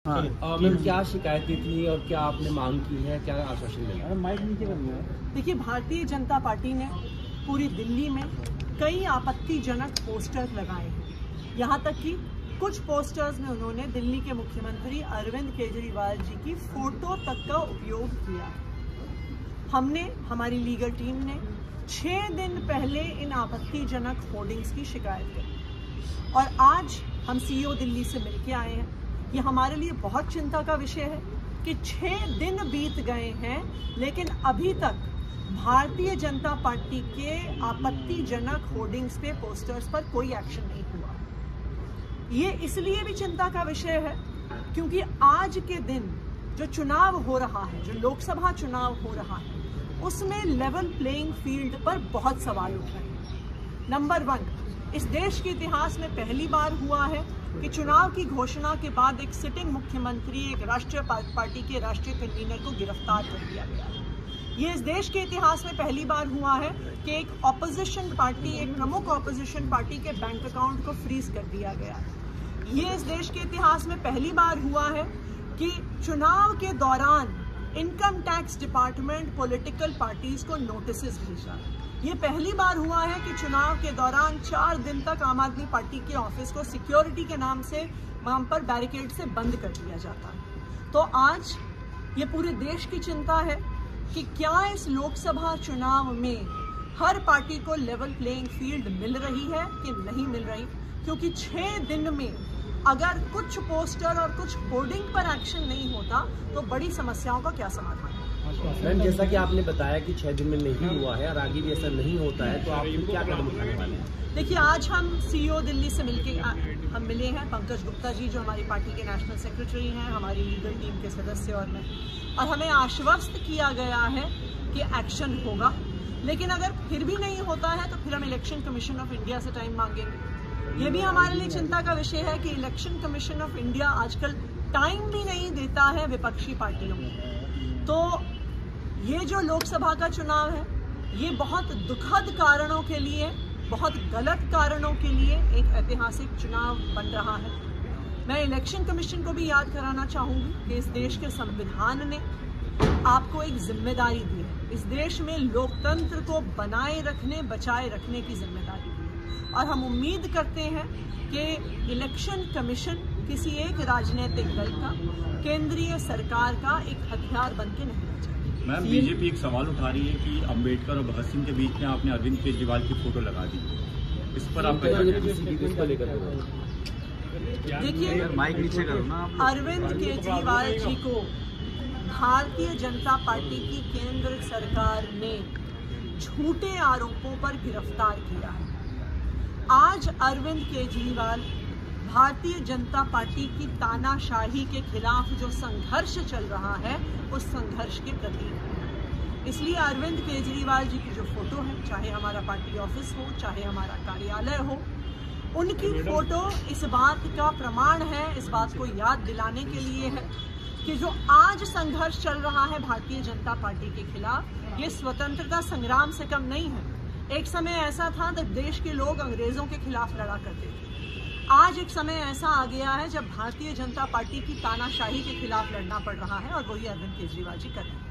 हाँ। मैम क्या शिकायतें थी और क्या आपने मांग की है, क्या आश्वासन मिला? देखिए, भारतीय जनता पार्टी ने पूरी दिल्ली में कई आपत्तिजनक पोस्टर लगाए हैं। यहाँ तक कि कुछ पोस्टर्स में उन्होंने दिल्ली के मुख्यमंत्री अरविंद केजरीवाल जी की फोटो तक का उपयोग किया। हमारी लीगल टीम ने 6 दिन पहले इन आपत्तिजनक होर्डिंग्स की शिकायत की और आज हम सीईओ दिल्ली से मिलके आए हैं। ये हमारे लिए बहुत चिंता का विषय है कि 6 दिन बीत गए हैं लेकिन अभी तक भारतीय जनता पार्टी के आपत्तिजनक होर्डिंग्स पे, पोस्टर्स पर कोई एक्शन नहीं हुआ। ये इसलिए भी चिंता का विषय है क्योंकि आज के दिन जो चुनाव हो रहा है, जो लोकसभा चुनाव हो रहा है, उसमें लेवल प्लेइंग फील्ड पर बहुत सवाल उठ रहे हैं। नंबर 1, इस देश के इतिहास में पहली बार हुआ है कि चुनाव की घोषणा के बाद एक सिटिंग मुख्यमंत्री, एक राष्ट्रीय पार्टी के राष्ट्रीय कन्वीनर को गिरफ्तार कर लिया गया है। ये इस देश के इतिहास में पहली बार हुआ है कि एक ऑपोजिशन पार्टी, एक प्रमुख ऑपोजिशन पार्टी के बैंक अकाउंट को फ्रीज कर दिया गया है। ये इस देश के इतिहास में पहली बार हुआ है कि चुनाव के दौरान income tax department political parties को नोटिसेस भेजा। ये पहली बार हुआ है कि चुनाव के दौरान 4 दिन तक आम आदमी पार्टी के ऑफिस को सिक्योरिटी के नाम से वहां पर बैरिकेड से बंद कर दिया जाता है। तो आज ये पूरे देश की चिंता है कि क्या इस लोकसभा चुनाव में हर पार्टी को लेवल प्लेइंग फील्ड मिल रही है कि नहीं मिल रही, क्योंकि 6 दिन में अगर कुछ पोस्टर और कुछ होर्डिंग पर एक्शन नहीं होता तो बड़ी समस्याओं का क्या समाधान है। मैम, जैसा कि आपने बताया कि 6 दिन में नहीं हुआ है और आगे भी ऐसा नहीं होता है, तो आप क्या कदम उठाने वाले हैं? देखिए, आज हम सीईओ दिल्ली से हम मिले हैं। पंकज गुप्ता जी जो हमारी पार्टी के नेशनल सेक्रेटरी हैं, हमारी लीगल टीम के सदस्य और मैं, और हमें आश्वस्त किया गया है कि एक्शन होगा। लेकिन अगर फिर भी नहीं होता है तो फिर हम इलेक्शन कमीशन ऑफ इंडिया से टाइम मांगेंगे। ये भी हमारे लिए चिंता का विषय है कि इलेक्शन कमीशन ऑफ इंडिया आजकल टाइम भी नहीं देता है विपक्षी पार्टियों को। तो ये जो लोकसभा का चुनाव है, ये बहुत दुखद कारणों के लिए, बहुत गलत कारणों के लिए एक ऐतिहासिक चुनाव बन रहा है। मैं इलेक्शन कमीशन को भी याद कराना चाहूंगी कि इस देश के संविधान ने आपको एक जिम्मेदारी दी है। इस देश में लोकतंत्र को बनाए रखने, बचाए रखने की जिम्मेदारी दी है और हम उम्मीद करते हैं कि इलेक्शन कमीशन किसी एक राजनीतिक दल का, केंद्रीय सरकार का एक हथियार बन के नहीं रह जाए। मैम, बीजेपी एक सवाल उठा रही है कि अंबेडकर और भगत सिंह के बीच में आपने अरविंद केजरीवाल की फोटो लगा दी। इस पर आप देखिए, अरविंद केजरीवाल जी को भारतीय जनता पार्टी की केंद्र सरकार ने झूठे आरोपों पर गिरफ्तार किया है। आज अरविंद केजरीवाल भारतीय जनता पार्टी की तानाशाही के खिलाफ जो संघर्ष चल रहा है, उस संघर्ष के प्रतीक है। इसलिए अरविंद केजरीवाल जी की जो फोटो है, चाहे हमारा पार्टी ऑफिस हो, चाहे हमारा कार्यालय हो, उनकी फोटो इस बात का प्रमाण है, इस बात को याद दिलाने के लिए है कि जो आज संघर्ष चल रहा है भारतीय जनता पार्टी के खिलाफ, ये स्वतंत्रता संग्राम से कम नहीं है। एक समय ऐसा था जब देश के लोग अंग्रेजों के खिलाफ लड़ा करते थे। आज एक समय ऐसा आ गया है जब भारतीय जनता पार्टी की तानाशाही के खिलाफ लड़ना पड़ रहा है और वही अरविंद केजरीवाल जी कर रहे हैं।